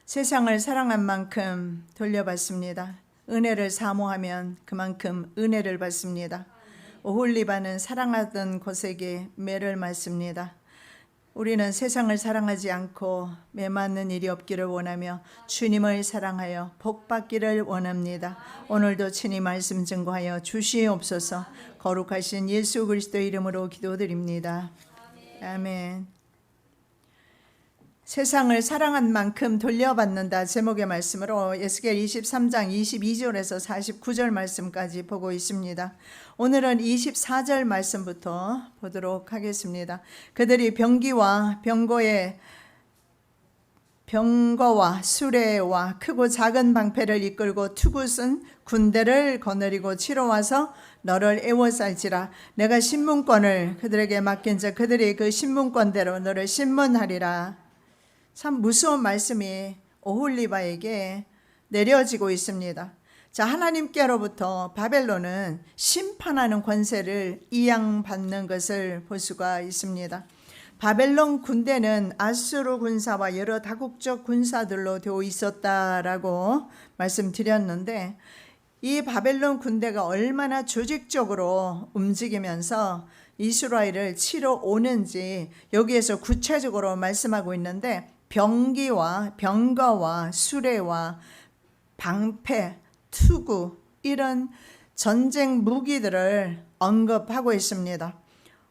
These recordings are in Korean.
세상을 사랑한 만큼 돌려받습니다. 은혜를 사모하면 그만큼 은혜를 받습니다. 오홀리바는 사랑하던 곳에게 매를 맞습니다. 우리는 세상을 사랑하지 않고 매 맞는 일이 없기를 원하며 주님을 사랑하여 복 받기를 원합니다. 오늘도 친히 말씀 증거하여 주시옵소서. 거룩하신 예수 그리스도의 이름으로 기도드립니다. 아멘. 세상을 사랑한 만큼 돌려받는다 제목의 말씀으로 에스겔 23장 22절에서 49절 말씀까지 보고 있습니다. 오늘은 24절 말씀부터 보도록 하겠습니다. 그들이 병거와 수레와 크고 작은 방패를 이끌고 투굿은 군대를 거느리고 치러 와서 너를 애워쌀지라. 내가 신문권을 그들에게 맡긴 자 그들이 그 신문권대로 너를 신문하리라. 참 무서운 말씀이 오홀리바에게 내려지고 있습니다. 자, 하나님께로부터 바벨론은 심판하는 권세를 이양받는 것을 볼 수가 있습니다. 바벨론 군대는 아수르 군사와 여러 다국적 군사들로 되어 있었다라고 말씀드렸는데, 이 바벨론 군대가 얼마나 조직적으로 움직이면서 이스라엘을 치러 오는지 여기에서 구체적으로 말씀하고 있는데, 병거와 수레와 방패, 투구 이런 전쟁 무기들을 언급하고 있습니다.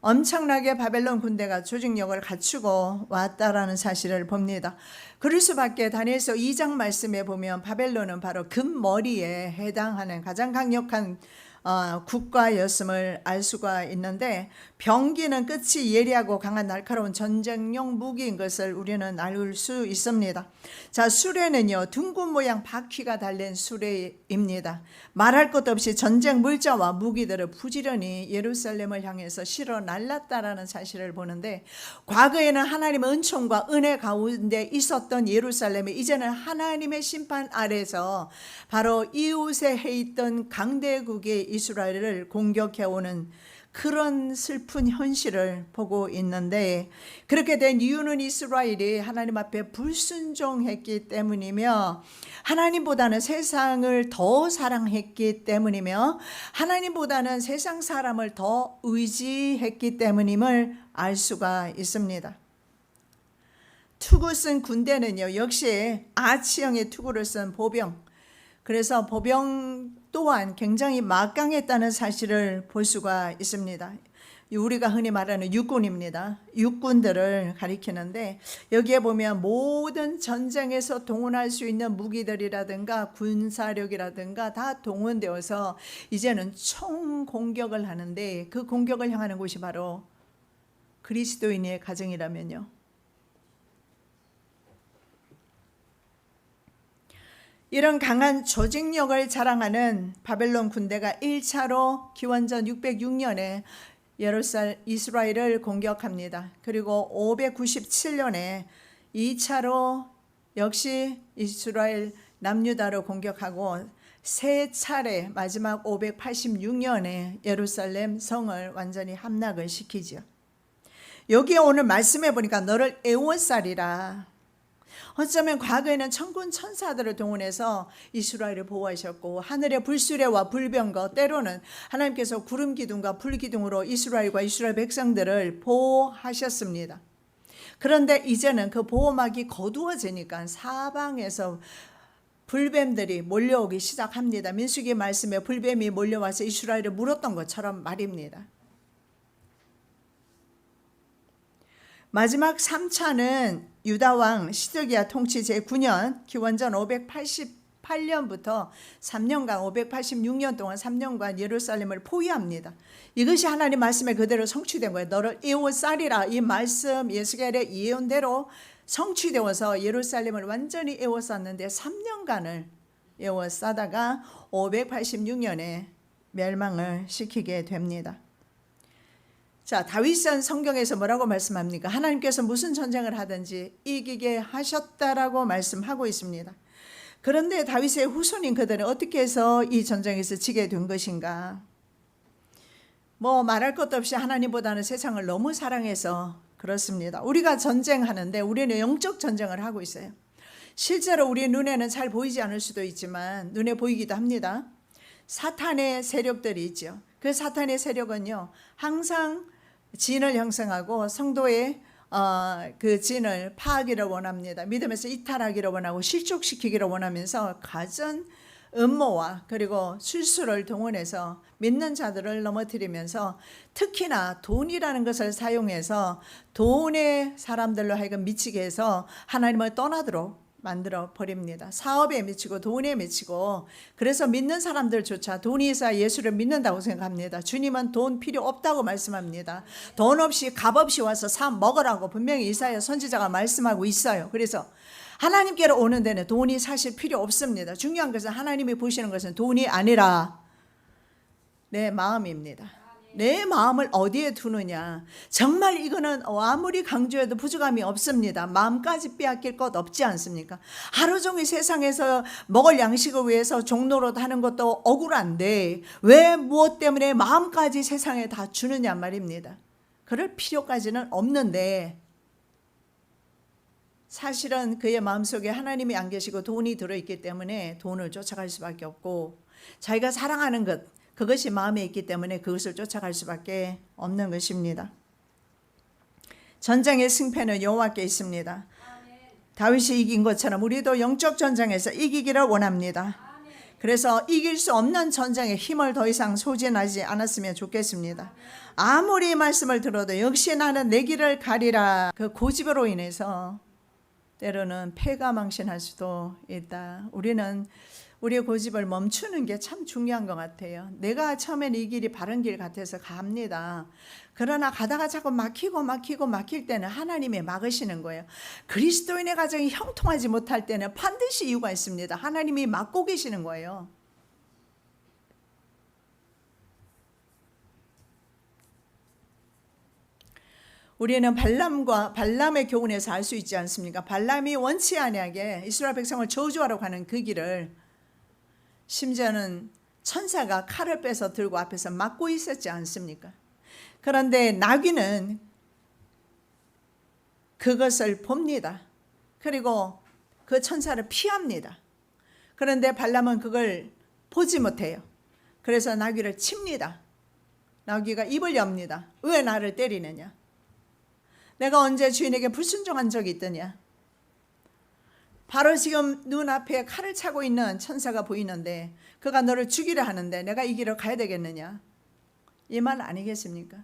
엄청나게 바벨론 군대가 조직력을 갖추고 왔다라는 사실을 봅니다. 그럴 수밖에. 다니엘서 2장 말씀에 보면 바벨론은 바로 금머리에 해당하는 가장 강력한 국가였음을 알 수가 있는데, 병기는 끝이 예리하고 강한 날카로운 전쟁용 무기인 것을 우리는 알 수 있습니다. 자, 수레는요, 둥근 모양 바퀴가 달린 수레입니다. 말할 것도 없이 전쟁 물자와 무기들을 부지런히 예루살렘을 향해서 실어 날랐다라는 사실을 보는데, 과거에는 하나님의 은총과 은혜 가운데 있었던 예루살렘이 이제는 하나님의 심판 아래서 바로 이웃에 해 있던 강대국의 이스라엘을 공격해오는 그런 슬픈 현실을 보고 있는데, 그렇게 된 이유는 이스라엘이 하나님 앞에 불순종했기 때문이며, 하나님보다는 세상을 더 사랑했기 때문이며, 하나님보다는 세상 사람을 더 의지했기 때문임을 알 수가 있습니다. 투구 쓴 군대는요, 역시 아치형의 투구를 쓴 보병, 그래서 보병 또한 굉장히 막강했다는 사실을 볼 수가 있습니다. 우리가 흔히 말하는 육군입니다. 육군들을 가리키는데, 여기에 보면 모든 전쟁에서 동원할 수 있는 무기들이라든가 군사력이라든가 다 동원되어서 이제는 총 공격을 하는데, 그 공격을 향하는 곳이 바로 그리스도인의 가정이라면요, 이런 강한 조직력을 자랑하는 바벨론 군대가 1차로 기원전 606년에 이스라엘을 공격합니다. 그리고 597년에 2차로 역시 이스라엘 남유다를 공격하고, 세 차례 마지막 586년에 예루살렘 성을 완전히 함락을 시키죠. 여기에 오늘 말씀해 보니까 너를 애워싸리라. 어쩌면 과거에는 천군 천사들을 동원해서 이스라엘을 보호하셨고, 하늘의 불수레와 불병거, 때로는 하나님께서 구름 기둥과 불 기둥으로 이스라엘과 이스라엘 백성들을 보호하셨습니다. 그런데 이제는 그 보호막이 거두어지니까 사방에서 불뱀들이 몰려오기 시작합니다. 민수기 말씀에 불뱀이 몰려와서 이스라엘을 물었던 것처럼 말입니다. 마지막 3차는 유다왕 시드기야 통치 제9년 기원전 588년부터 3년간 586년 동안 3년간 예루살렘을 포위합니다. 이것이 하나님 말씀에 그대로 성취된 거예요. 너를 애워싸리라. 이 말씀 에스겔의 예언대로 성취되어서 예루살렘을 완전히 애워쌌는데 3년간을 애워싸다가 586년에 멸망을 시키게 됩니다. 자, 다윗은 성경에서 뭐라고 말씀합니까? 하나님께서 무슨 전쟁을 하든지 이기게 하셨다라고 말씀하고 있습니다. 그런데 다윗의 후손인 그들은 어떻게 해서 이 전쟁에서 지게 된 것인가? 말할 것도 없이 하나님보다는 세상을 너무 사랑해서 그렇습니다. 우리가 전쟁하는데 우리는 영적 전쟁을 하고 있어요. 실제로 우리 눈에는 잘 보이지 않을 수도 있지만 눈에 보이기도 합니다. 사탄의 세력들이 있죠. 그 사탄의 세력은요, 항상 진을 형성하고 성도의 그 진을 파하기를 원합니다. 믿음에서 이탈하기를 원하고 실족시키기를 원하면서 가전 음모와 그리고 술수를 동원해서 믿는 자들을 넘어뜨리면서 특히나 돈이라는 것을 사용해서 돈에 사람들로 하여금 미치게 해서 하나님을 떠나도록 만들어 버립니다. 사업에 미치고 돈에 미치고, 그래서 믿는 사람들조차 돈이 있어야 예수를 믿는다고 생각합니다. 주님은 돈 필요 없다고 말씀합니다. 돈 없이 값 없이 와서 사 먹으라고 분명히 이사야 선지자가 말씀하고 있어요. 그래서 하나님께로 오는 데는 돈이 사실 필요 없습니다. 중요한 것은 하나님이 보시는 것은 돈이 아니라 내 마음입니다. 내 마음을 어디에 두느냐. 정말 이거는 아무리 강조해도 부족함이 없습니다. 마음까지 빼앗길 것 없지 않습니까? 하루 종일 세상에서 먹을 양식을 위해서 종노릇 하는 것도 억울한데 왜 무엇 때문에 마음까지 세상에 다 주느냐 말입니다. 그럴 필요까지는 없는데 사실은 그의 마음속에 하나님이 안 계시고 돈이 들어있기 때문에 돈을 쫓아갈 수밖에 없고, 자기가 사랑하는 것, 그것이 마음에 있기 때문에 그것을 쫓아갈 수밖에 없는 것입니다. 전쟁의 승패는 여호와께 있습니다. 다윗이 이긴 것처럼 우리도 영적 전쟁에서 이기기를 원합니다. 그래서 이길 수 없는 전쟁에 힘을 더 이상 소진하지 않았으면 좋겠습니다. 아무리 말씀을 들어도 역시 나는 내 길을 가리라, 그 고집으로 인해서 때로는 패가 망신할 수도 있다. 우리는 우리의 고집을 멈추는 게 참 중요한 것 같아요. 내가 처음엔 이 길이 바른 길 같아서 갑니다. 그러나 가다가 자꾸 막힐 때는 하나님이 막으시는 거예요. 그리스도인의 가정이 형통하지 못할 때는 반드시 이유가 있습니다. 하나님이 막고 계시는 거예요. 우리는 발람의 교훈에서 알 수 있지 않습니까? 발람이 원치 아니하게 이스라엘 백성을 저주하러 가는 그 길을 심지어는 천사가 칼을 빼서 들고 앞에서 막고 있었지 않습니까? 그런데 나귀는 그것을 봅니다. 그리고 그 천사를 피합니다. 그런데 발람은 그걸 보지 못해요. 그래서 나귀를 칩니다. 나귀가 입을 엽니다. 왜 나를 때리느냐? 내가 언제 주인에게 불순종한 적이 있더냐? 바로 지금 눈앞에 칼을 차고 있는 천사가 보이는데 그가 너를 죽이려 하는데 내가 이 길을 가야 되겠느냐? 이 말 아니겠습니까?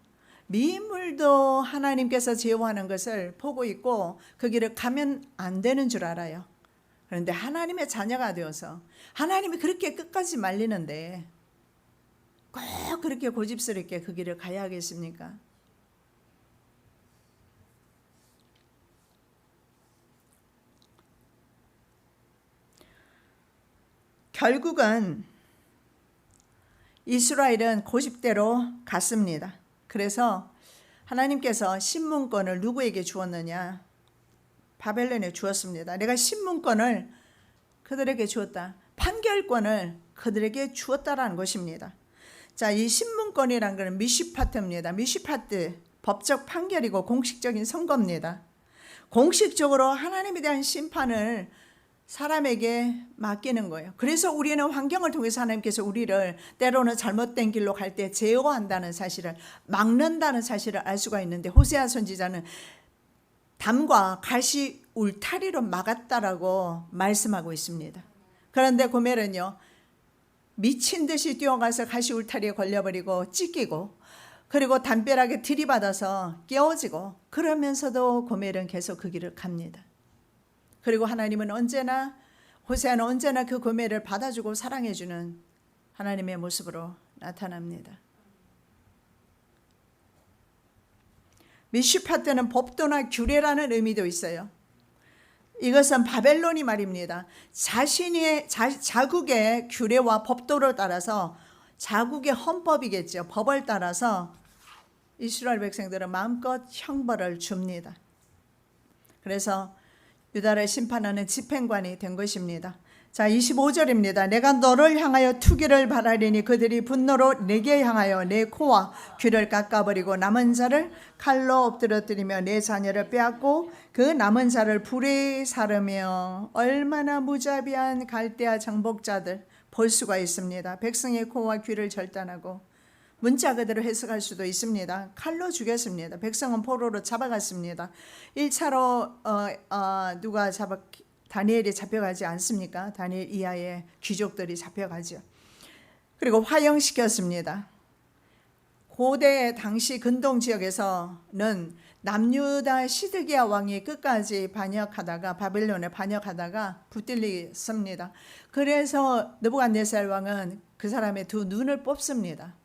미인물도 하나님께서 제어하는 것을 보고 있고 그 길을 가면 안 되는 줄 알아요. 그런데 하나님의 자녀가 되어서 하나님이 그렇게 끝까지 말리는데 꼭 그렇게 고집스럽게 그 길을 가야 하겠습니까? 결국은 이스라엘은 고집대로 갔습니다. 그래서 하나님께서 신문권을 누구에게 주었느냐? 바벨론에 주었습니다. 내가 신문권을 그들에게 주었다. 판결권을 그들에게 주었다라는 것입니다. 자, 이 신문권이라는 것은 미시파트입니다. 미시파트, 법적 판결이고 공식적인 선거입니다. 공식적으로 하나님에 대한 심판을 사람에게 맡기는 거예요. 그래서 우리는 환경을 통해서 하나님께서 우리를 때로는 잘못된 길로 갈 때 제어한다는 사실을, 막는다는 사실을 알 수가 있는데, 호세아 선지자는 담과 가시 울타리로 막았다라고 말씀하고 있습니다. 그런데 고멜은요, 미친 듯이 뛰어가서 가시 울타리에 걸려버리고 찢기고, 그리고 담벼락에 들이받아서 깨어지고, 그러면서도 고멜은 계속 그 길을 갑니다. 그리고 하나님은 언제나, 호세아는 언제나 그 고멜을 받아주고 사랑해주는 하나님의 모습으로 나타납니다. 미슈파트는 법도나 규례라는 의미도 있어요. 이것은 바벨론이 말입니다. 자국의 규례와 법도를 따라서, 자국의 헌법이겠죠. 법을 따라서 이스라엘 백성들은 마음껏 형벌을 줍니다. 그래서 유다를 심판하는 집행관이 된 것입니다. 자, 25절입니다. 내가 너를 향하여 투기를 바라리니 그들이 분노로 내게 향하여 내 코와 귀를 깎아버리고 남은 자를 칼로 엎드러뜨리며 내 자녀를 빼앗고 그 남은 자를 불에 사르며. 얼마나 무자비한 갈대아 정복자들 볼 수가 있습니다. 백성의 코와 귀를 절단하고, 문자 그대로 해석할 수도 있습니다. 칼로 죽였습니다. 백성은 포로로 잡아갔습니다. 1차로 다니엘이 잡혀가지 않습니까? 다니엘 이하의 귀족들이 잡혀가죠. 그리고 화형시켰습니다. 고대 당시 근동 지역에서는 남유다 시드기야 왕이 끝까지 반역하다가, 바벨론에 반역하다가 붙들렸습니다. 그래서 느부갓네살 왕은 그 사람의 두 눈을 뽑습니다.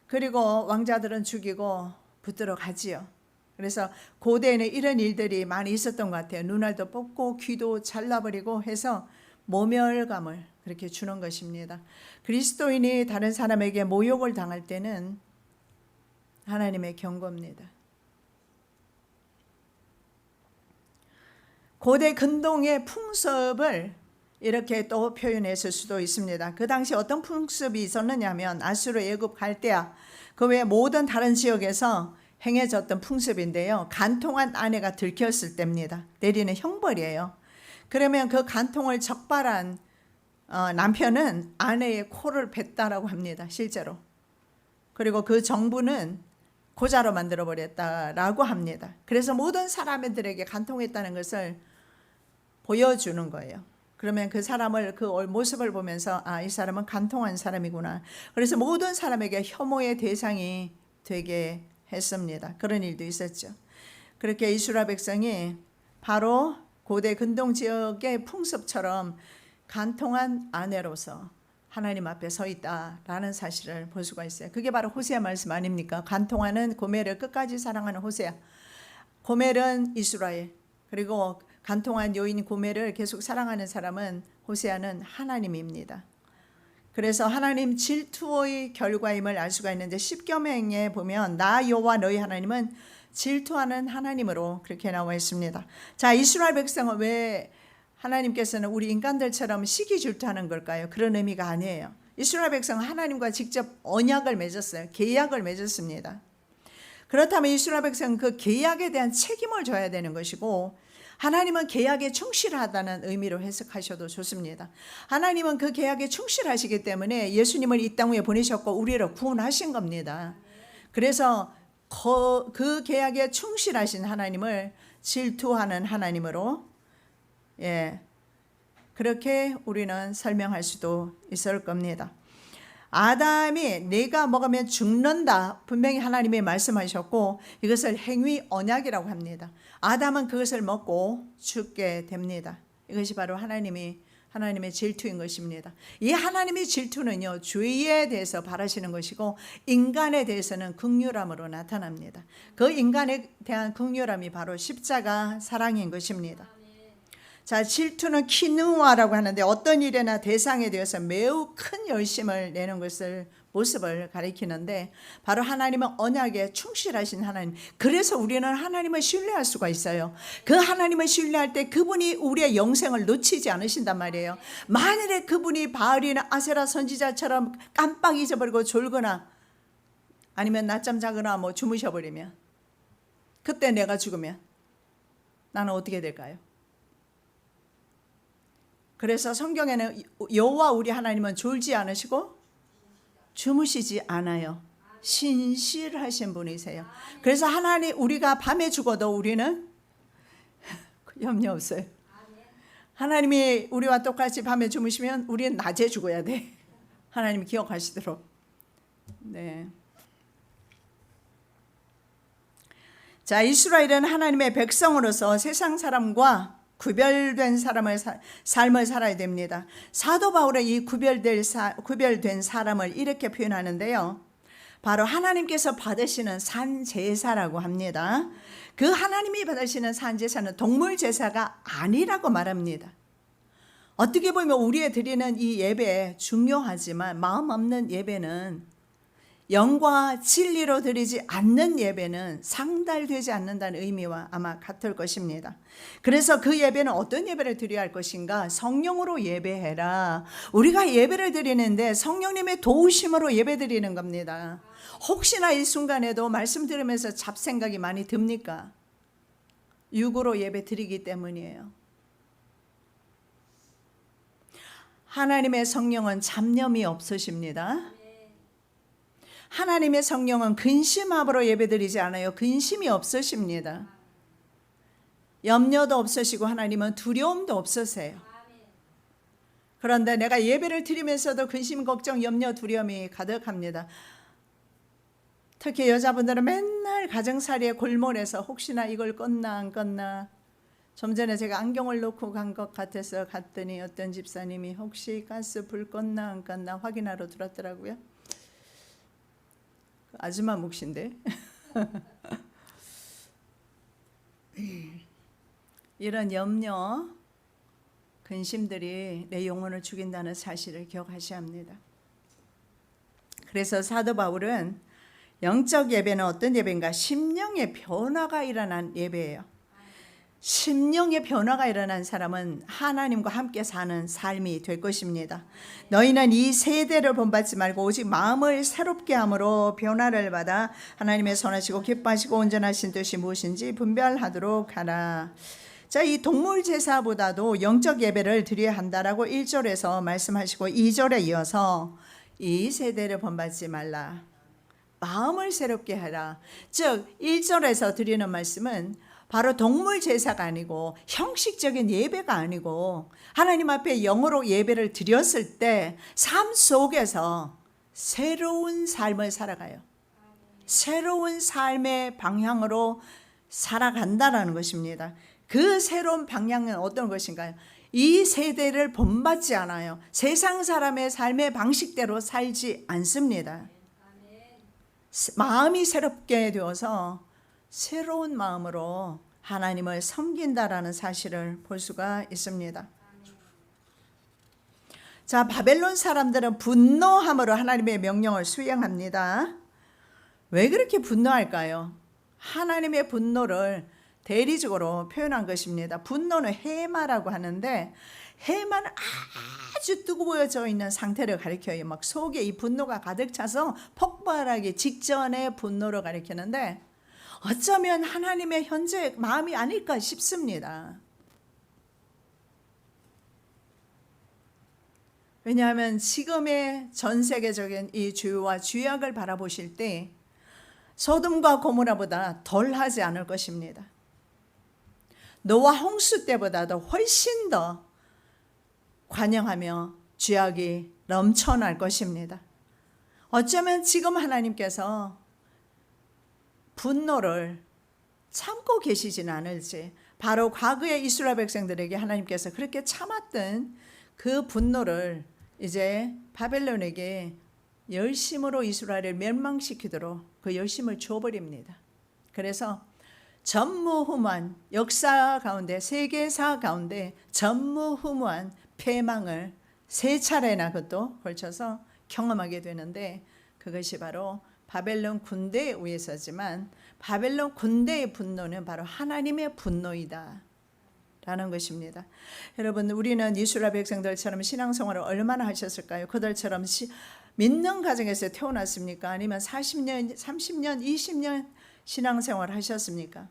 그리고 왕자들은 죽이고 붙들어 가지요. 그래서 고대에는 이런 일들이 많이 있었던 것 같아요. 눈알도 뽑고 귀도 잘라버리고 해서 모멸감을 그렇게 주는 것입니다. 그리스도인이 다른 사람에게 모욕을 당할 때는 하나님의 경고입니다. 고대 근동의 풍습을 이렇게 또 표현했을 수도 있습니다. 그 당시 어떤 풍습이 있었느냐면 아수르, 애굽, 갈대아 그 외 모든 다른 지역에서 행해졌던 풍습인데요. 간통한 아내가 들켰을 때입니다. 내리는 형벌이에요. 그러면 그 간통을 적발한 남편은 아내의 코를 뱉다라고 합니다. 실제로. 그리고 그 정부는 고자로 만들어버렸다라고 합니다. 그래서 모든 사람들에게 간통했다는 것을 보여주는 거예요. 그러면 그 사람을, 그 모습을 보면서 이 사람은 간통한 사람이구나. 그래서 모든 사람에게 혐오의 대상이 되게 했습니다. 그런 일도 있었죠. 그렇게 이스라엘 백성이 바로 고대 근동 지역의 풍습처럼 간통한 아내로서 하나님 앞에 서 있다라는 사실을 볼 수가 있어요. 그게 바로 호세아 말씀 아닙니까? 간통하는 고멜을 끝까지 사랑하는 호세아. 고멜은 이스라엘, 그리고 간통한 여인 고멜을 계속 사랑하는 사람은 호세아는 하나님입니다. 그래서 하나님 질투의 결과임을 알 수가 있는데, 십계명에 보면 나 여호와 너희 하나님은 질투하는 하나님으로 그렇게 나와 있습니다. 자, 이스라엘 백성은 왜 하나님께서는 우리 인간들처럼 시기 질투하는 걸까요? 그런 의미가 아니에요. 이스라엘 백성은 하나님과 직접 언약을 맺었어요. 계약을 맺었습니다. 그렇다면 이스라엘 백성은 그 계약에 대한 책임을 져야 되는 것이고, 하나님은 계약에 충실하다는 의미로 해석하셔도 좋습니다. 하나님은 그 계약에 충실하시기 때문에 예수님을 이 땅 위에 보내셨고 우리를 구원하신 겁니다. 그래서 그 계약에 충실하신 하나님을 질투하는 하나님으로, 그렇게 우리는 설명할 수도 있을 겁니다. 아담이 내가 먹으면 죽는다, 분명히 하나님이 말씀하셨고 이것을 행위 언약이라고 합니다. 아담은 그것을 먹고 죽게 됩니다. 이것이 바로 하나님의 질투인 것입니다. 이 하나님의 질투는요, 죄에 대해서 바라시는 것이고 인간에 대해서는 긍휼함으로 나타납니다. 그 인간에 대한 긍휼함이 바로 십자가 사랑인 것입니다. 자, 질투는 키누아라고 하는데 어떤 일에나 대상에 대해서 매우 큰 열심을 내는 모습을 가리키는데, 바로 하나님은 언약에 충실하신 하나님. 그래서 우리는 하나님을 신뢰할 수가 있어요. 그 하나님을 신뢰할 때 그분이 우리의 영생을 놓치지 않으신단 말이에요. 만일에 그분이 바알이나 아세라 선지자처럼 깜빡 잊어버리고 졸거나 아니면 낮잠 자거나 주무셔버리면, 그때 내가 죽으면 나는 어떻게 될까요? 그래서 성경에는 여호와 우리 하나님은 졸지 않으시고 주무시지 않아요. 신실하신 분이세요. 그래서 하나님, 우리가 밤에 죽어도 우리는 염려 없어요. 하나님이 우리와 똑같이 밤에 주무시면 우리는 낮에 죽어야 돼. 하나님이 기억하시도록. 네. 자, 이스라엘은 하나님의 백성으로서 세상 사람과 구별된 삶을 살아야 됩니다. 사도 바울의 이 구별된 사람을 이렇게 표현하는데요, 바로 하나님께서 받으시는 산제사라고 합니다. 그 하나님이 받으시는 산제사는 동물 제사가 아니라고 말합니다. 어떻게 보면 우리의 드리는 이 예배 중요하지만 마음 없는 예배는 영과 진리로 드리지 않는 예배는 상달되지 않는다는 의미와 아마 같을 것입니다. 그래서 그 예배는 어떤 예배를 드려야 할 것인가? 성령으로 예배해라. 우리가 예배를 드리는데 성령님의 도우심으로 예배 드리는 겁니다. 혹시나 이 순간에도 말씀 들으면서 잡생각이 많이 듭니까? 육으로 예배 드리기 때문이에요. 하나님의 성령은 잡념이 없으십니다. 하나님의 성령은 근심함으로 예배드리지 않아요. 근심이 없으십니다. 염려도 없으시고 하나님은 두려움도 없으세요. 그런데 내가 예배를 드리면서도 근심, 걱정, 염려, 두려움이 가득합니다. 특히 여자분들은 맨날 가정살이에 골몰해서 혹시나 이걸 껐나 안 껐나. 좀 전에 제가 안경을 놓고 간 것 같아서 갔더니 어떤 집사님이 혹시 가스 불 껐나 안 껐나 확인하러 들었더라고요. 아줌마 몫인데. 이런 염려, 근심들이 내 영혼을 죽인다는 사실을 기억하셔야 합니다. 그래서 사도 바울은 영적 예배는 어떤 예배인가? 심령의 변화가 일어난 예배예요. 심령의 변화가 일어난 사람은 하나님과 함께 사는 삶이 될 것입니다. 너희는 이 세대를 본받지 말고 오직 마음을 새롭게 함으로 변화를 받아 하나님의 선하시고 기뻐하시고 온전하신 뜻이 무엇인지 분별하도록 하라. 자, 이 동물 제사보다도 영적 예배를 드려야 한다라고 1절에서 말씀하시고 2절에 이어서 이 세대를 본받지 말라. 마음을 새롭게 하라. 즉 1절에서 드리는 말씀은 바로 동물 제사가 아니고 형식적인 예배가 아니고 하나님 앞에 영으로 예배를 드렸을 때 삶 속에서 새로운 삶을 살아가요. 새로운 삶의 방향으로 살아간다라는 것입니다. 그 새로운 방향은 어떤 것인가요? 이 세대를 본받지 않아요. 세상 사람의 삶의 방식대로 살지 않습니다. 마음이 새롭게 되어서 새로운 마음으로 하나님을 섬긴다라는 사실을 볼 수가 있습니다. 자, 바벨론 사람들은 분노함으로 하나님의 명령을 수행합니다. 왜 그렇게 분노할까요? 하나님의 분노를 대리적으로 표현한 것입니다. 분노는 해마라고 하는데 해마는 아주 뜨거워져 있는 상태를 가리켜요. 막 속에 이 분노가 가득 차서 폭발하기 직전의 분노를 가리키는데 어쩌면 하나님의 현재 마음이 아닐까 싶습니다. 왜냐하면 지금의 전 세계적인 이 주와 죄악을 바라보실 때 소돔과 고모라보다 덜하지 않을 것입니다. 노아 홍수 때보다도 훨씬 더 관영하며 죄악이 넘쳐날 것입니다. 어쩌면 지금 하나님께서 분노를 참고 계시지는 않을지, 바로 과거의 이스라엘 백성들에게 하나님께서 그렇게 참았던 그 분노를 이제 바벨론에게 열심으로 이스라엘을 멸망시키도록 그 열심을 줘버립니다. 그래서 전무후무한 역사 가운데, 세계사 가운데 전무후무한 패망을 세 차례나 그것도 걸쳐서 경험하게 되는데, 그것이 바로 바벨론 군대에 의해서지만 바벨론 군대의 분노는 바로 하나님의 분노이다 라는 것입니다. 여러분, 우리는 이스라엘 백성들처럼 신앙생활을 얼마나 하셨을까요? 그들처럼 믿는 가정에서 태어났습니까? 아니면 40년, 30년, 20년 신앙생활 하셨습니까?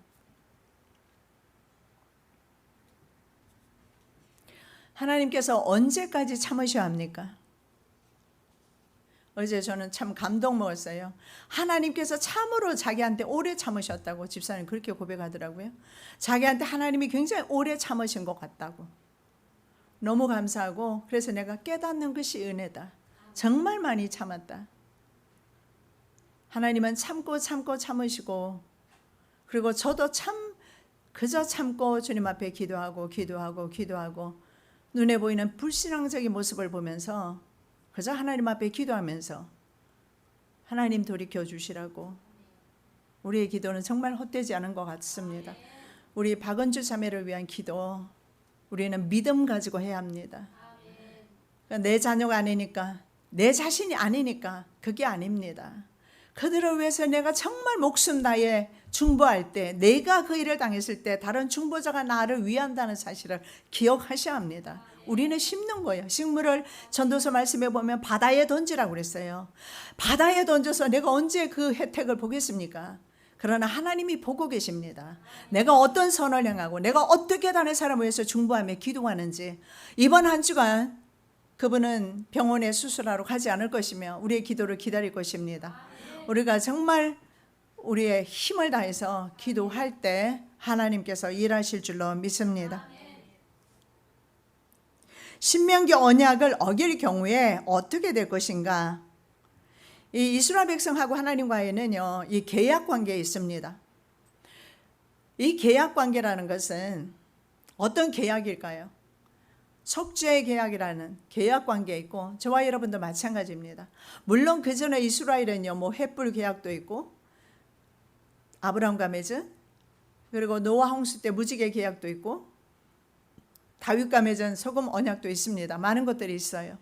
하나님께서 언제까지 참으셔야 합니까? 어제 저는 참 감동 먹었어요. 하나님께서 참으로 자기한테 오래 참으셨다고 집사님 그렇게 고백하더라고요. 자기한테 하나님이 굉장히 오래 참으신 것 같다고. 너무 감사하고, 그래서 내가 깨닫는 것이 은혜다. 정말 많이 참았다. 하나님은 참고 참으시고, 그리고 저도 그저 참고 주님 앞에 기도하고 눈에 보이는 불신앙적인 모습을 보면서 그저 하나님 앞에 기도하면서 하나님 돌이켜 주시라고. 우리의 기도는 정말 헛되지 않은 것 같습니다. 우리 박은주 자매를 위한 기도, 우리는 믿음 가지고 해야 합니다. 내 자녀가 아니니까, 내 자신이 아니니까 그게 아닙니다. 그들을 위해서 내가 정말 목숨 다해 중보할 때, 내가 그 일을 당했을 때 다른 중보자가 나를 위한다는 사실을 기억하셔야 합니다. 우리는 심는 거예요. 식물을 전도서 말씀에 보면 바다에 던지라고 그랬어요. 바다에 던져서 내가 언제 그 혜택을 보겠습니까? 그러나 하나님이 보고 계십니다. 내가 어떤 선을 행하고 내가 어떻게 다른 사람을 위해서 중보하며 기도하는지. 이번 한 주간 그분은 병원에 수술하러 가지 않을 것이며 우리의 기도를 기다릴 것입니다. 우리가 정말 우리의 힘을 다해서 기도할 때 하나님께서 일하실 줄로 믿습니다. 신명기 언약을 어길 경우에 어떻게 될 것인가? 이 이스라엘 백성하고 하나님과의는요, 이 계약 관계에 있습니다. 이 계약 관계라는 것은 어떤 계약일까요? 속죄의 계약이라는 계약 관계에 있고, 저와 여러분도 마찬가지입니다. 물론 그 전에 이스라엘은요, 뭐 횃불 계약도 있고, 아브라함과 맺은, 그리고 노아 홍수 때 무지개 계약도 있고, 다윗과 맺은 소금 언약도 있습니다. 많은 것들이 있어요.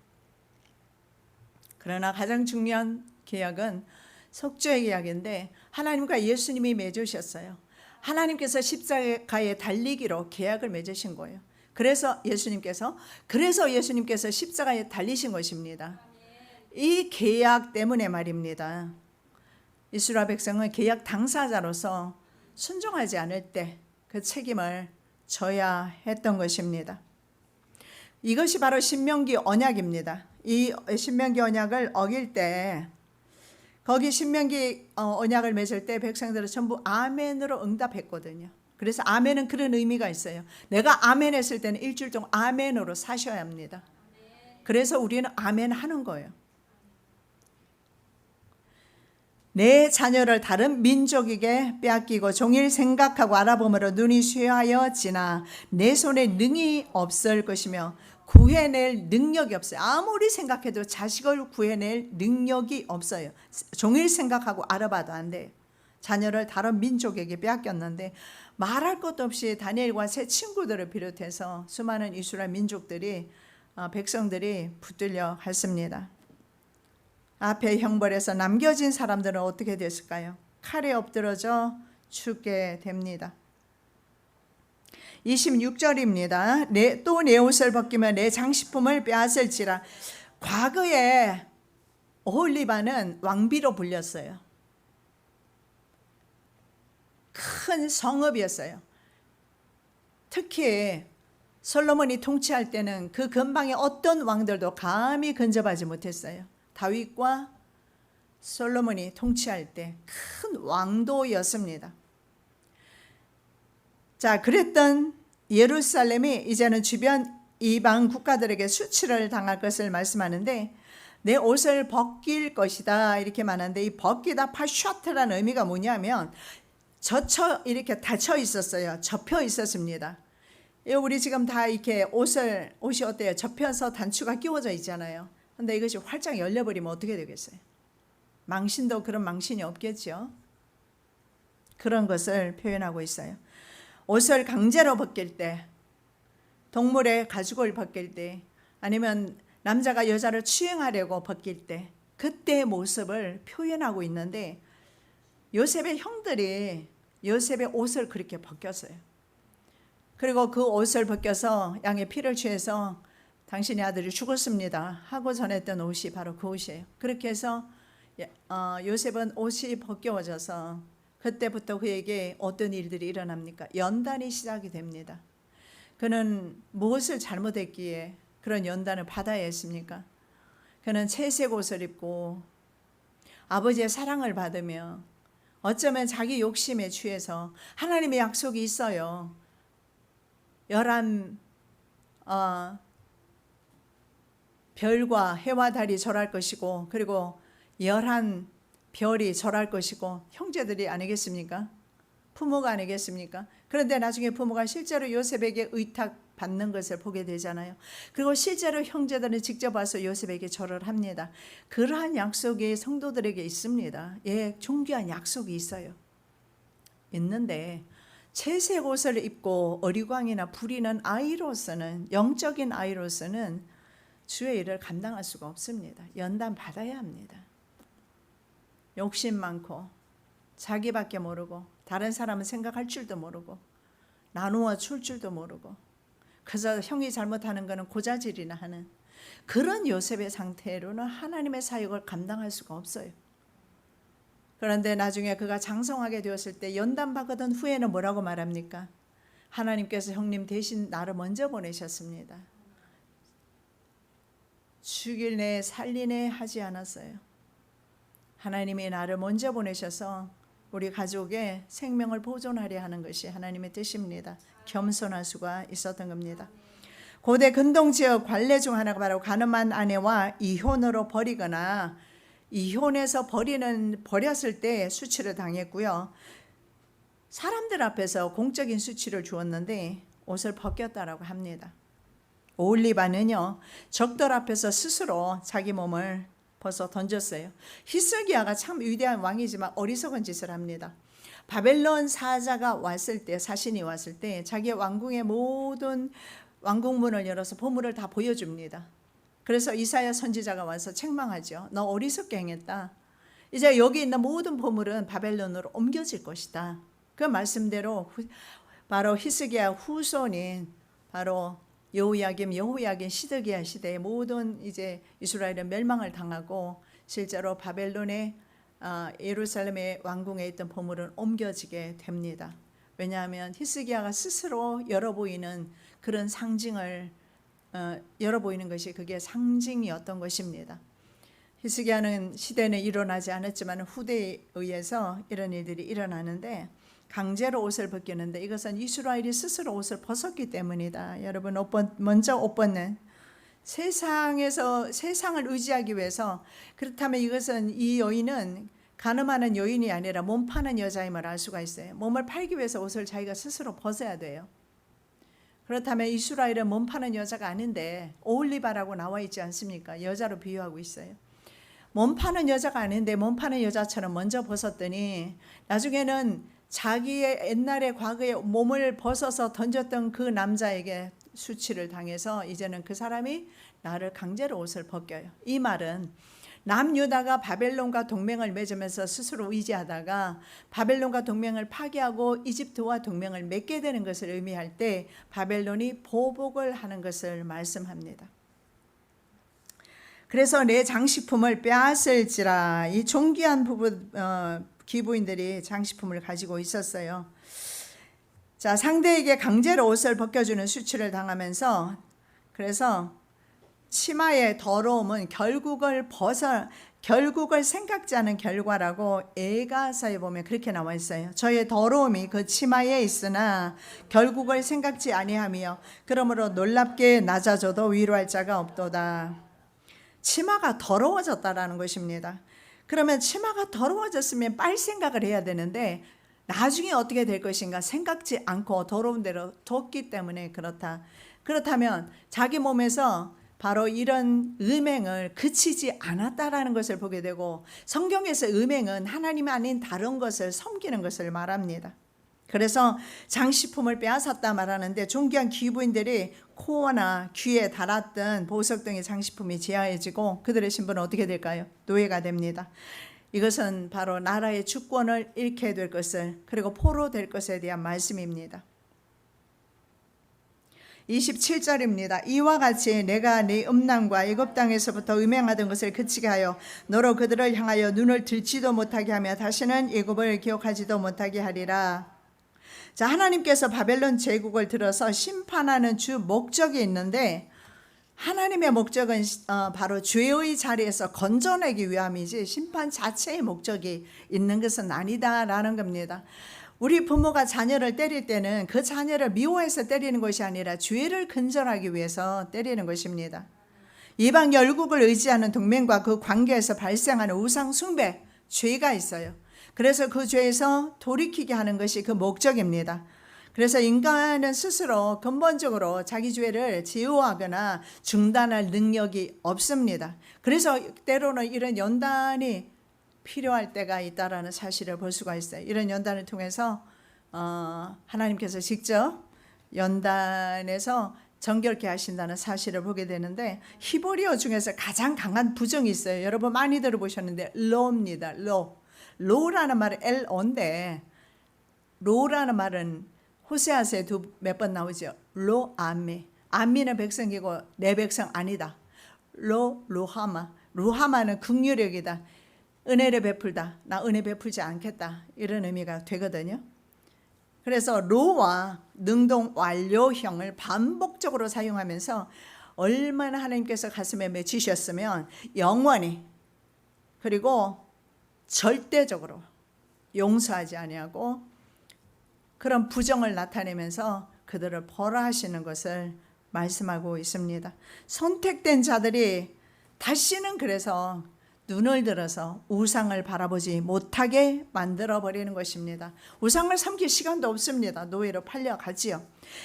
그러나 가장 중요한 계약은 속죄의 계약인데, 하나님과 예수님이 맺으셨어요. 하나님께서 십자가에 달리기로 계약을 맺으신 거예요. 그래서 예수님께서 십자가에 달리신 것입니다. 이 계약 때문에 말입니다. 이스라엘 백성은 계약 당사자로서 순종하지 않을 때 그 책임을 져야 했던 것입니다. 이것이 바로 신명기 언약입니다. 이 신명기 언약을 어길 때, 거기 신명기 언약을 맺을 때 백성들은 전부 아멘으로 응답했거든요. 그래서 아멘은 그런 의미가 있어요. 내가 아멘 했을 때는 일주일 동안 아멘으로 사셔야 합니다. 그래서 우리는 아멘 하는 거예요. 내 자녀를 다른 민족에게 빼앗기고 종일 생각하고 알아봄으로 눈이 쇠하여지나 내 손에 능이 없을 것이며 구해낼 능력이 없어요. 아무리 생각해도 자식을 구해낼 능력이 없어요. 종일 생각하고 알아봐도 안 돼요. 자녀를 다른 민족에게 빼앗겼는데 말할 것도 없이 다니엘과 세 친구들을 비롯해서 수많은 이스라엘 민족들이 백성들이 붙들려 갔습니다. 앞에 형벌에서 남겨진 사람들은 어떻게 됐을까요? 칼에 엎드러져 죽게 됩니다. 26절입니다. 또 내 옷을 벗기며 내 장식품을 빼앗을지라. 과거에 오홀리바는 왕비로 불렸어요. 큰 성읍이었어요. 특히 솔로몬이 통치할 때는 그 근방의 어떤 왕들도 감히 근접하지 못했어요. 다윗과 솔로몬이 통치할 때 큰 왕도였습니다. 자, 그랬던 예루살렘이 이제는 주변 이방 국가들에게 수치를 당할 것을 말씀하는데, 내 옷을 벗길 것이다 이렇게 말하는데, 이 벗기다 파슈아트라는 의미가 뭐냐면 이렇게 닫혀 있었어요. 접혀 있었습니다. 우리 지금 다 이렇게 옷이 어때요? 접혀서 단추가 끼워져 있잖아요. 근데 이것이 활짝 열려버리면 어떻게 되겠어요? 망신도 그런 망신이 없겠죠. 그런 것을 표현하고 있어요. 옷을 강제로 벗길 때, 동물의 가죽을 벗길 때, 아니면 남자가 여자를 추행하려고 벗길 때, 그때의 모습을 표현하고 있는데, 요셉의 형들이 요셉의 옷을 그렇게 벗겼어요. 그리고 그 옷을 벗겨서 양의 피를 취해서 당신의 아들이 죽었습니다 하고 전했던 옷이 바로 그 옷이에요. 그렇게 해서 요셉은 옷이 벗겨져서 그때부터 그에게 어떤 일들이 일어납니까? 연단이 시작이 됩니다. 그는 무엇을 잘못했기에 그런 연단을 받아야 했습니까? 그는 채색 옷을 입고 아버지의 사랑을 받으며 어쩌면 자기 욕심에 취해서, 하나님의 약속이 있어요. 11 별과 해와 달이 절할 것이고, 그리고 11 별이 절할 것이고, 형제들이 아니겠습니까? 부모가 아니겠습니까? 그런데 나중에 부모가 실제로 요셉에게 의탁받는 것을 보게 되잖아요. 그리고 실제로 형제들은 직접 와서 요셉에게 절을 합니다. 그러한 약속이 성도들에게 있습니다. 예, 존귀한 약속이 있어요. 있는데 채색 옷을 입고 어리광이나 부리는 아이로서는, 영적인 아이로서는 주의 일을 감당할 수가 없습니다. 연단 받아야 합니다. 욕심 많고 자기밖에 모르고 다른 사람은 생각할 줄도 모르고 나누어 줄 줄도 모르고 그저 형이 잘못하는 거는 고자질이나 하는 그런 요셉의 상태로는 하나님의 사역을 감당할 수가 없어요. 그런데 나중에 그가 장성하게 되었을 때 연단받은 후에는 뭐라고 말합니까? 하나님께서 형님 대신 나를 먼저 보내셨습니다. 죽일래 살리네 하지 않았어요. 하나님이 나를 먼저 보내셔서 우리 가족의 생명을 보존하려 하는 것이 하나님의 뜻입니다. 겸손할 수가 있었던 겁니다. 고대 근동지역 관례 중 하나가 바로 가늠한 아내와 이혼으로 버리거나 이혼해서 버렸을 때 수치를 당했고요. 사람들 앞에서 공적인 수치를 주었는데 옷을 벗겼다라고 합니다. 오홀리바는요, 적들 앞에서 스스로 자기 몸을 벗어 던졌어요. 히스기야가 참 위대한 왕이지만 어리석은 짓을 합니다. 바벨론 사자가 사신이 왔을 때 자기 왕궁의 모든 왕궁문을 열어서 보물을 다 보여줍니다. 그래서 이사야 선지자가 와서 책망하죠. 너 어리석게 행했다. 이제 여기 있는 모든 보물은 바벨론으로 옮겨질 것이다. 그 말씀대로 바로 히스기야 후손인 바로 여호야김 시드기야 시대의 모든 이제 이스라엘은 멸망을 당하고 실제로 바벨론의 예루살렘의 왕궁에 있던 보물은 옮겨지게 됩니다. 왜냐하면 히스기야가 스스로 열어 보이는 그런 상징을 열어 보이는 것이 그게 상징이었던 것입니다. 히스기야는 시대는 일어나지 않았지만 후대에 의해서 이런 일들이 일어나는데 강제로 옷을 벗기는데 이것은 이스라엘이 스스로 옷을 벗었기 때문이다. 여러분 먼저 옷 벗는 세상을 의지하기 위해서 그렇다면 이것은 이 여인은 가늠하는 여인이 아니라 몸 파는 여자임을 알 수가 있어요. 몸을 팔기 위해서 옷을 자기가 스스로 벗어야 돼요. 그렇다면 이스라엘은 몸 파는 여자가 아닌데 오홀리바라고 나와 있지 않습니까? 여자로 비유하고 있어요. 몸 파는 여자가 아닌데 몸 파는 여자처럼 먼저 벗었더니 나중에는 자기의 옛날에 과거에 몸을 벗어서 던졌던 그 남자에게 수치를 당해서 이제는 그 사람이 나를 강제로 옷을 벗겨요. 이 말은 남유다가 바벨론과 동맹을 맺으면서 스스로 의지하다가 바벨론과 동맹을 파기하고 이집트와 동맹을 맺게 되는 것을 의미할 때 바벨론이 보복을 하는 것을 말씀합니다. 그래서 내 장식품을 빼앗을지라. 이 존귀한 기부인들이 장식품을 가지고 있었어요. 자, 상대에게 강제로 옷을 벗겨주는 수치를 당하면서 그래서 치마의 더러움은 결국을 생각지 않은 결과라고 에가서에 보면 그렇게 나와 있어요. 저의 더러움이 그 치마에 있으나 결국을 생각지 아니하며 그러므로 놀랍게 낮아져도 위로할 자가 없도다. 치마가 더러워졌다라는 것입니다. 그러면 치마가 더러워졌으면 빨 생각을 해야 되는데 나중에 어떻게 될 것인가 생각지 않고 더러운 대로 뒀기 때문에 그렇다. 그렇다면 자기 몸에서 바로 이런 음행을 그치지 않았다라는 것을 보게 되고 성경에서 음행은 하나님 아닌 다른 것을 섬기는 것을 말합니다. 그래서 장식품을 빼앗았다 말하는데 존귀한 기부인들이 코어나 귀에 달았던 보석 등의 장식품이 제하해지고 그들의 신분은 어떻게 될까요? 노예가 됩니다. 이것은 바로 나라의 주권을 잃게 될 것을 그리고 포로될 것에 대한 말씀입니다. 27절입니다. 이와 같이 내가 네 음란과 애굽 땅에서부터 음행하던 것을 그치게 하여 너로 그들을 향하여 눈을 들지도 못하게 하며 다시는 애굽을 기억하지도 못하게 하리라. 자, 하나님께서 바벨론 제국을 들어서 심판하는 주 목적이 있는데 하나님의 목적은 바로 죄의 자리에서 건져내기 위함이지 심판 자체의 목적이 있는 것은 아니다라는 겁니다. 우리 부모가 자녀를 때릴 때는 그 자녀를 미워해서 때리는 것이 아니라 죄를 근절하기 위해서 때리는 것입니다. 이방 열국을 의지하는 동맹과 그 관계에서 발생하는 우상 숭배, 죄가 있어요. 그래서 그 죄에서 돌이키게 하는 것이 그 목적입니다. 그래서 인간은 스스로 근본적으로 자기 죄를 제어하거나 중단할 능력이 없습니다. 그래서 때로는 이런 연단이 필요할 때가 있다라는 사실을 볼 수가 있어요. 이런 연단을 통해서 하나님께서 직접 연단에서 정결케 하신다는 사실을 보게 되는데 히브리어 중에서 가장 강한 부정이 있어요. 여러분 많이 들어보셨는데 로입니다. 로. 로라는 말은 LO인데 로라는 말은 호세아서에 몇 번 나오죠. 로 아미. 아미는 백성이고 내 백성 아니다. 로하마. 루하마는 긍휼력이다. 은혜를 베풀다. 나 은혜 베풀지 않겠다. 이런 의미가 되거든요. 그래서 로와 능동 완료형을 반복적으로 사용하면서 얼마나 하나님께서 가슴에 맺히셨으면 영원히 그리고 절대적으로 용서하지 아니하고 그런 부정을 나타내면서 그들을 벌하시는 것을 말씀하고 있습니다. 선택된 자들이 다시는 그래서 눈을 들어서 우상을 바라보지 못하게 만들어버리는 것입니다. 우상을 섬길 시간도 없습니다. 노예로 팔려가지요.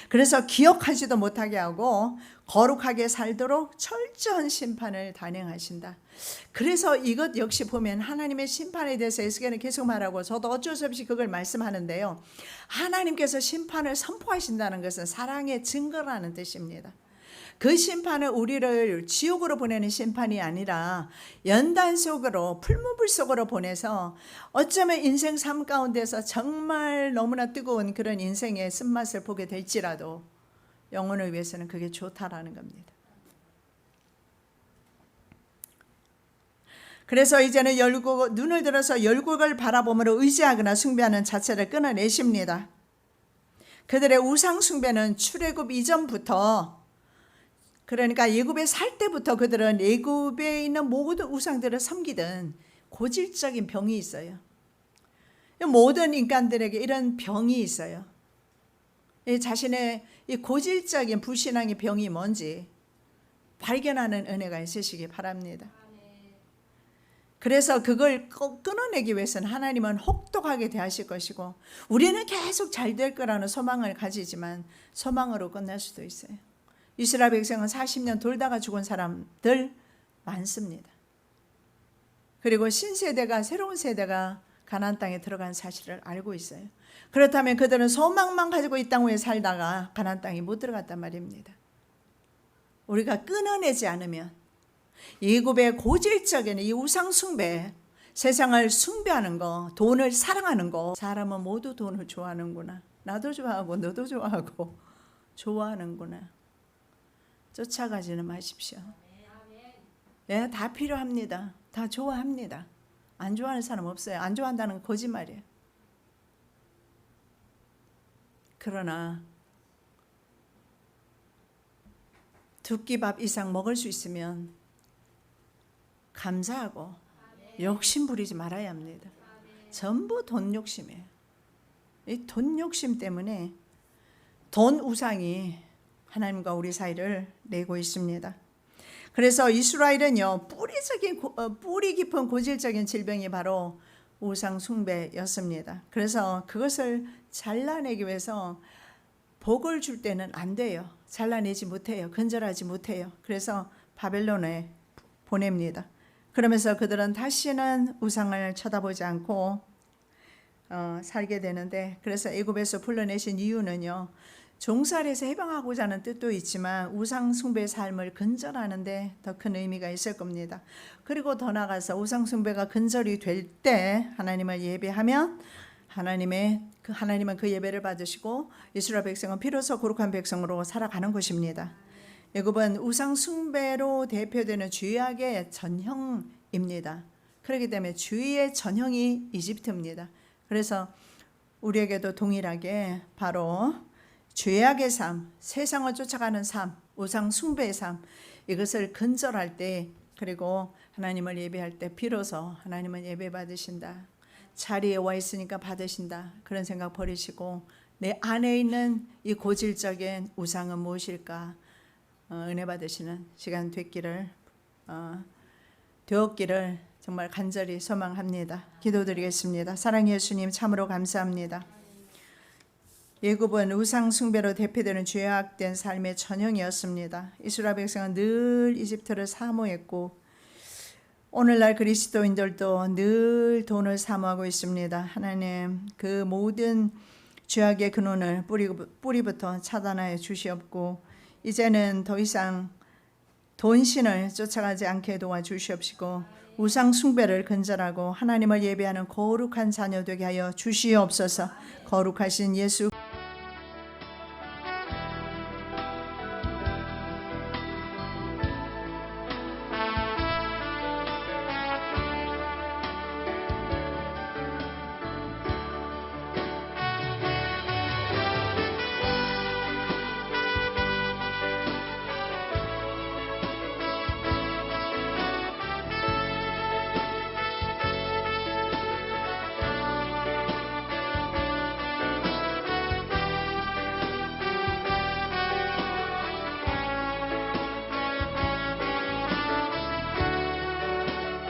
그래서 기억하지도 못하게 하고 거룩하게 살도록 철저한 심판을 단행하신다. 그래서 이것 역시 보면 하나님의 심판에 대해서 에스겔은 계속 말하고 저도 어쩔 수 없이 그걸 말씀하는데요. 하나님께서 심판을 선포하신다는 것은 사랑의 증거라는 뜻입니다. 그 심판은 우리를 지옥으로 보내는 심판이 아니라 연단 속으로 풀무불 속으로 보내서 어쩌면 인생 삶 가운데서 정말 너무나 뜨거운 그런 인생의 쓴맛을 보게 될지라도 영혼을 위해서는 그게 좋다라는 겁니다. 그래서 이제는 눈을 들어서 열국을 바라보므로 의지하거나 숭배하는 자체를 끊어내십니다. 그들의 우상 숭배는 출애굽 이전부터, 그러니까 애굽에 살 때부터 그들은 애굽에 있는 모든 우상들을 섬기던 고질적인 병이 있어요. 모든 인간들에게 이런 병이 있어요. 자신의 이 고질적인 불신앙의 병이 뭔지 발견하는 은혜가 있으시기 바랍니다. 그래서 그걸 끊어내기 위해서는 하나님은 혹독하게 대하실 것이고 우리는 계속 잘 될 거라는 소망을 가지지만 소망으로 끝날 수도 있어요. 이스라엘 백성은 40년 돌다가 죽은 사람들 많습니다. 그리고 신세대가 새로운 세대가 가나안 땅에 들어간 사실을 알고 있어요. 그렇다면 그들은 소망만 가지고 이 땅 위에 살다가 가나안 땅에 못 들어갔단 말입니다. 우리가 끊어내지 않으면 애굽의 고질적인 이 우상 숭배, 세상을 숭배하는 거, 돈을 사랑하는 거, 사람은 모두 돈을 좋아하는구나. 나도 좋아하고 너도 좋아하고 좋아하는구나. 쫓아가지는 마십시오. 예, 다 필요합니다. 다 좋아합니다. 안 좋아하는 사람 없어요. 안 좋아한다는 건 거짓말이에요. 그러나 두 끼 밥 이상 먹을 수 있으면 감사하고 욕심 부리지 말아야 합니다. 전부 돈 욕심이에요. 이 돈 욕심 때문에 돈 우상이 하나님과 우리 사이를 내고 있습니다. 그래서 이스라엘은요, 뿌리 깊은 고질적인 질병이 바로 우상 숭배였습니다. 그래서 그것을 잘라내기 위해서 복을 줄 때는 안 돼요. 잘라내지 못해요. 근절하지 못해요. 그래서 바벨론에 보냅니다. 그러면서 그들은 다시는 우상을 쳐다보지 않고 살게 되는데, 그래서 애굽에서 불러내신 이유는요, 종살이에서 해방하고자 하는 뜻도 있지만 우상 숭배의 삶을 근절하는데 더 큰 의미가 있을 겁니다. 그리고 더 나아가서 우상 숭배가 근절이 될 때 하나님을 예배하면 하나님은 그 예배를 받으시고 이스라엘 백성은 비로소 거룩한 백성으로 살아가는 것입니다. 애굽은 우상 숭배로 대표되는 죄악의 전형입니다. 그렇기 때문에 죄의 전형이 이집트입니다. 그래서 우리에게도 동일하게 바로 죄악의 삶, 세상을 쫓아가는 삶, 우상 숭배의 삶, 이것을 근절할 때, 그리고 하나님을 예배할 때 비로소 하나님은 예배 받으신다. 자리에 와 있으니까 받으신다. 그런 생각 버리시고 내 안에 있는 이 고질적인 우상은 무엇일까? 은혜 받으시는 시간 되었기를 정말 간절히 소망합니다. 기도드리겠습니다. 사랑의 예수님, 참으로 감사합니다. 애굽은 우상 숭배로 대표되는 죄악된 삶의 전형이었습니다. 이스라엘 백성은 늘 이집트를 사모했고 오늘날 그리스도인들도 늘 돈을 사모하고 있습니다. 하나님, 그 모든 죄악의 근원을 뿌리부터 차단하여 주시옵고 이제는 더 이상 돈신을 쫓아가지 않게 도와주시옵시고 우상 숭배를 근절하고 하나님을 예배하는 거룩한 자녀 되게 하여 주시옵소서. 거룩하신 예수